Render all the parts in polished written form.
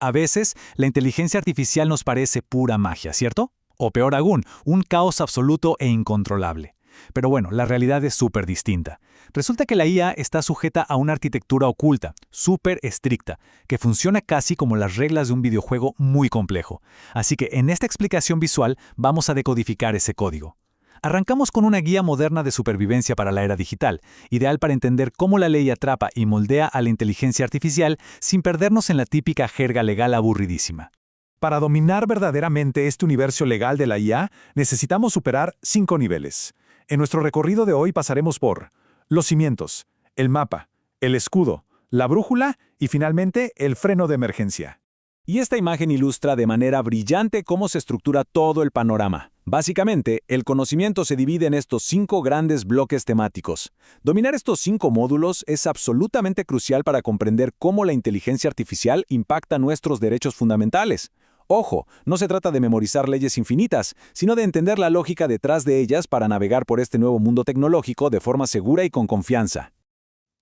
A veces, la inteligencia artificial nos parece pura magia, ¿cierto? O peor aún, un caos absoluto e incontrolable. Pero bueno, la realidad es súper distinta. Resulta que la IA está sujeta a una arquitectura oculta, súper estricta, que funciona casi como las reglas de un videojuego muy complejo. Así que en esta explicación visual vamos a decodificar ese código. Arrancamos con una guía moderna de supervivencia para la era digital, ideal para entender cómo la ley atrapa y moldea a la inteligencia artificial sin perdernos en la típica jerga legal aburridísima. Para dominar verdaderamente este universo legal de la IA, necesitamos superar 5 niveles. En nuestro recorrido de hoy pasaremos por los cimientos, el mapa, el escudo, la brújula y finalmente el freno de emergencia. Y esta imagen ilustra de manera brillante cómo se estructura todo el panorama. Básicamente, el conocimiento se divide en estos 5 grandes bloques temáticos. Dominar estos 5 módulos es absolutamente crucial para comprender cómo la inteligencia artificial impacta nuestros derechos fundamentales. Ojo, no se trata de memorizar leyes infinitas, sino de entender la lógica detrás de ellas para navegar por este nuevo mundo tecnológico de forma segura y con confianza.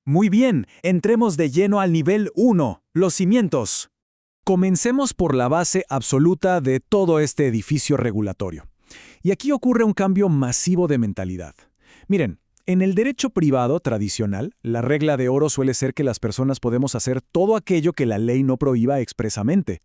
Muy bien, entremos de lleno al nivel 1, los cimientos. Comencemos por la base absoluta de todo este edificio regulatorio. Y aquí ocurre un cambio masivo de mentalidad. Miren, en el derecho privado tradicional, la regla de oro suele ser que las personas podemos hacer todo aquello que la ley no prohíba expresamente.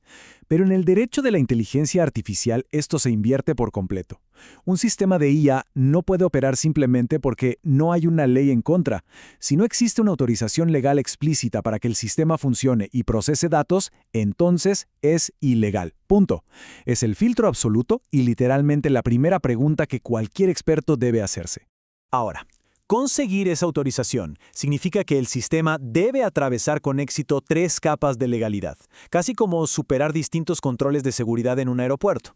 Pero en el derecho de la inteligencia artificial esto se invierte por completo. Un sistema de IA no puede operar simplemente porque no hay una ley en contra. Si no existe una autorización legal explícita para que el sistema funcione y procese datos, entonces es ilegal. Punto. Es el filtro absoluto y literalmente la primera pregunta que cualquier experto debe hacerse. Ahora, conseguir esa autorización significa que el sistema debe atravesar con éxito 3 capas de legalidad, casi como superar distintos controles de seguridad en un aeropuerto.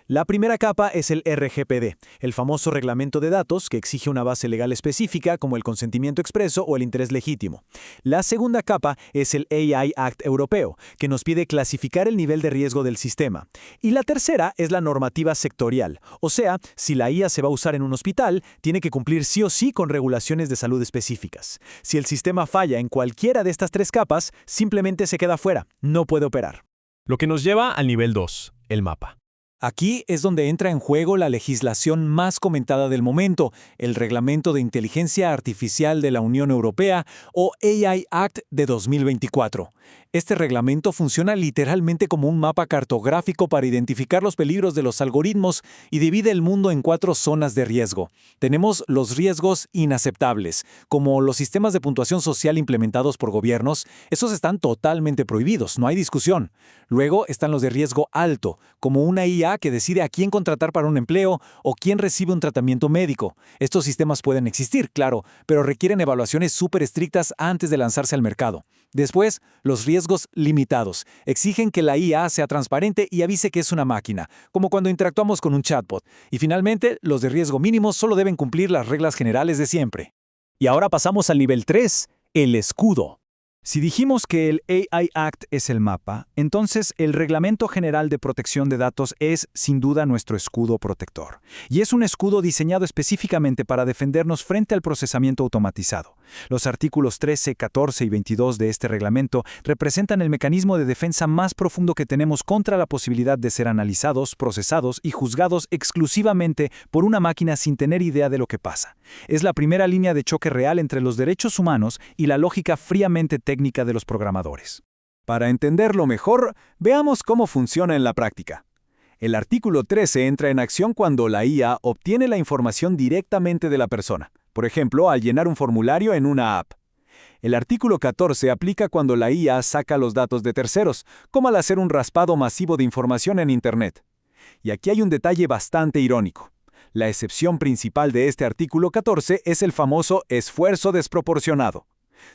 La primera capa es el RGPD, el famoso reglamento de datos que exige una base legal específica como el consentimiento expreso o el interés legítimo. La segunda capa es el AI Act europeo, que nos pide clasificar el nivel de riesgo del sistema. Y la tercera es la normativa sectorial, o sea, si la IA se va a usar en un hospital, tiene que cumplir sí o sí con regulaciones de salud específicas. Si el sistema falla en cualquiera de estas 3 capas, simplemente se queda fuera, no puede operar. Lo que nos lleva al nivel 2, el mapa. Aquí es donde entra en juego la legislación más comentada del momento, el Reglamento de Inteligencia Artificial de la Unión Europea o AI Act de 2024. Este reglamento funciona literalmente como un mapa cartográfico para identificar los peligros de los algoritmos y divide el mundo en 4 zonas de riesgo. Tenemos los riesgos inaceptables, como los sistemas de puntuación social implementados por gobiernos. Esos están totalmente prohibidos, no hay discusión. Luego están los de riesgo alto, como una IA que decide a quién contratar para un empleo o quién recibe un tratamiento médico. Estos sistemas pueden existir, claro, pero requieren evaluaciones súper estrictas antes de lanzarse al mercado. Después, los riesgos limitados. Exigen que la IA sea transparente y avise que es una máquina, como cuando interactuamos con un chatbot. Y finalmente, los de riesgo mínimo solo deben cumplir las reglas generales de siempre. Y ahora pasamos al nivel 3, el escudo. Si dijimos que el AI Act es el mapa, entonces el Reglamento General de Protección de Datos es, sin duda, nuestro escudo protector. Y es un escudo diseñado específicamente para defendernos frente al procesamiento automatizado. Los artículos 13, 14 y 22 de este reglamento representan el mecanismo de defensa más profundo que tenemos contra la posibilidad de ser analizados, procesados y juzgados exclusivamente por una máquina sin tener idea de lo que pasa. Es la primera línea de choque real entre los derechos humanos y la lógica fríamente técnica de los programadores. Para entenderlo mejor, veamos cómo funciona en la práctica. El artículo 13 entra en acción cuando la IA obtiene la información directamente de la persona, por ejemplo, al llenar un formulario en una app. El artículo 14 aplica cuando la IA saca los datos de terceros, como al hacer un raspado masivo de información en Internet. Y aquí hay un detalle bastante irónico. La excepción principal de este artículo 14 es el famoso esfuerzo desproporcionado.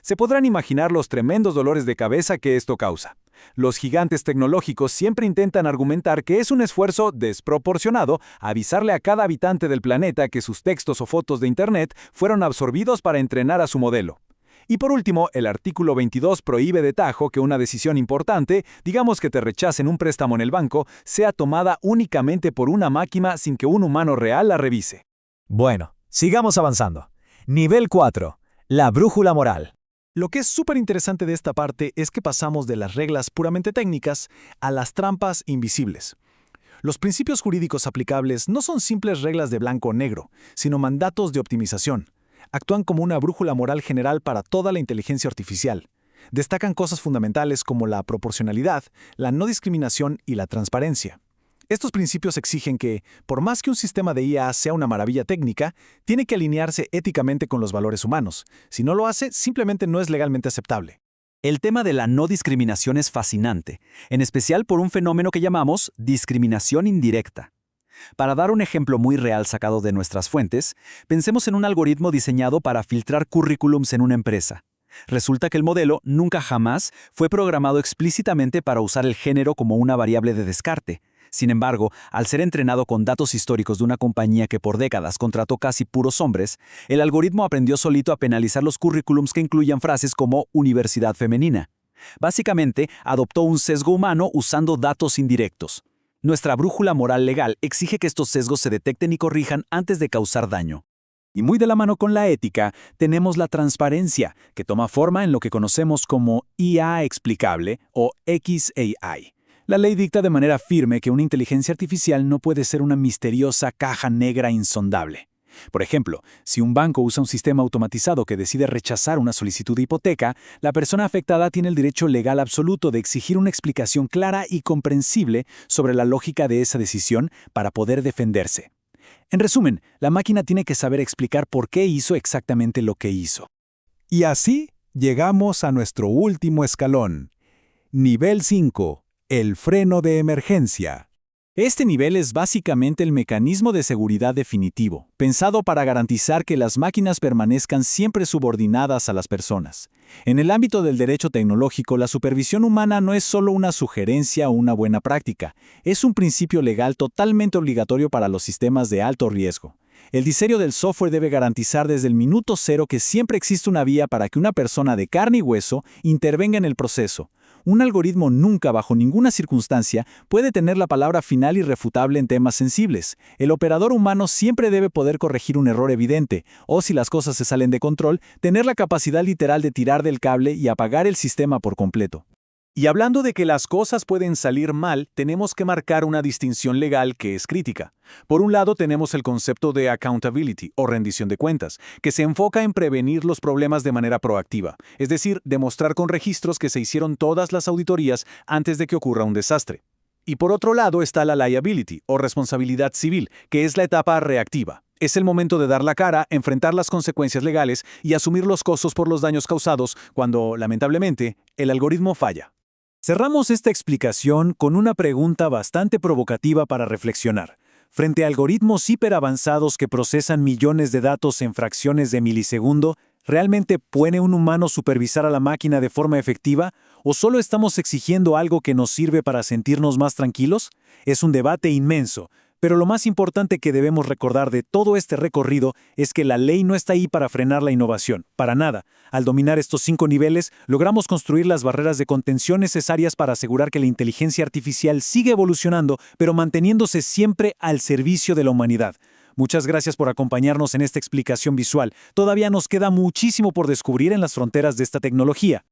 Se podrán imaginar los tremendos dolores de cabeza que esto causa. Los gigantes tecnológicos siempre intentan argumentar que es un esfuerzo desproporcionado avisarle a cada habitante del planeta que sus textos o fotos de Internet fueron absorbidos para entrenar a su modelo. Y por último, el artículo 22 prohíbe de tajo que una decisión importante, digamos que te rechacen un préstamo en el banco, sea tomada únicamente por una máquina sin que un humano real la revise. Bueno, sigamos avanzando. Nivel 4. La brújula moral. Lo que es súper interesante de esta parte es que pasamos de las reglas puramente técnicas a las trampas invisibles. Los principios jurídicos aplicables no son simples reglas de blanco o negro, sino mandatos de optimización. Actúan como una brújula moral general para toda la inteligencia artificial. Destacan cosas fundamentales como la proporcionalidad, la no discriminación y la transparencia. Estos principios exigen que, por más que un sistema de IA sea una maravilla técnica, tiene que alinearse éticamente con los valores humanos. Si no lo hace, simplemente no es legalmente aceptable. El tema de la no discriminación es fascinante, en especial por un fenómeno que llamamos discriminación indirecta. Para dar un ejemplo muy real sacado de nuestras fuentes, pensemos en un algoritmo diseñado para filtrar currículums en una empresa. Resulta que el modelo nunca jamás fue programado explícitamente para usar el género como una variable de descarte. Sin embargo, al ser entrenado con datos históricos de una compañía que por décadas contrató casi puros hombres, el algoritmo aprendió solito a penalizar los currículums que incluían frases como universidad femenina. Básicamente, adoptó un sesgo humano usando datos indirectos. Nuestra brújula moral legal exige que estos sesgos se detecten y corrijan antes de causar daño. Y muy de la mano con la ética, tenemos la transparencia, que toma forma en lo que conocemos como IA explicable o XAI. La ley dicta de manera firme que una inteligencia artificial no puede ser una misteriosa caja negra insondable. Por ejemplo, si un banco usa un sistema automatizado que decide rechazar una solicitud de hipoteca, la persona afectada tiene el derecho legal absoluto de exigir una explicación clara y comprensible sobre la lógica de esa decisión para poder defenderse. En resumen, la máquina tiene que saber explicar por qué hizo exactamente lo que hizo. Y así llegamos a nuestro último escalón. Nivel 5. El freno de emergencia. Este nivel es básicamente el mecanismo de seguridad definitivo, pensado para garantizar que las máquinas permanezcan siempre subordinadas a las personas. En el ámbito del derecho tecnológico, la supervisión humana no es solo una sugerencia o una buena práctica, es un principio legal totalmente obligatorio para los sistemas de alto riesgo. El diseño del software debe garantizar desde el minuto cero que siempre existe una vía para que una persona de carne y hueso intervenga en el proceso. Un algoritmo nunca, bajo ninguna circunstancia, puede tener la palabra final irrefutable en temas sensibles. El operador humano siempre debe poder corregir un error evidente, o si las cosas se salen de control, tener la capacidad literal de tirar del cable y apagar el sistema por completo. Y hablando de que las cosas pueden salir mal, tenemos que marcar una distinción legal que es crítica. Por un lado tenemos el concepto de accountability o rendición de cuentas, que se enfoca en prevenir los problemas de manera proactiva, es decir, demostrar con registros que se hicieron todas las auditorías antes de que ocurra un desastre. Y por otro lado está la liability o responsabilidad civil, que es la etapa reactiva. Es el momento de dar la cara, enfrentar las consecuencias legales y asumir los costos por los daños causados cuando, lamentablemente, el algoritmo falla. Cerramos esta explicación con una pregunta bastante provocativa para reflexionar. Frente a algoritmos hiperavanzados que procesan millones de datos en fracciones de milisegundo, ¿realmente puede un humano supervisar a la máquina de forma efectiva? ¿O solo estamos exigiendo algo que nos sirve para sentirnos más tranquilos? Es un debate inmenso. Pero lo más importante que debemos recordar de todo este recorrido es que la ley no está ahí para frenar la innovación, para nada. Al dominar estos 5 niveles, logramos construir las barreras de contención necesarias para asegurar que la inteligencia artificial sigue evolucionando, pero manteniéndose siempre al servicio de la humanidad. Muchas gracias por acompañarnos en esta explicación visual. Todavía nos queda muchísimo por descubrir en las fronteras de esta tecnología.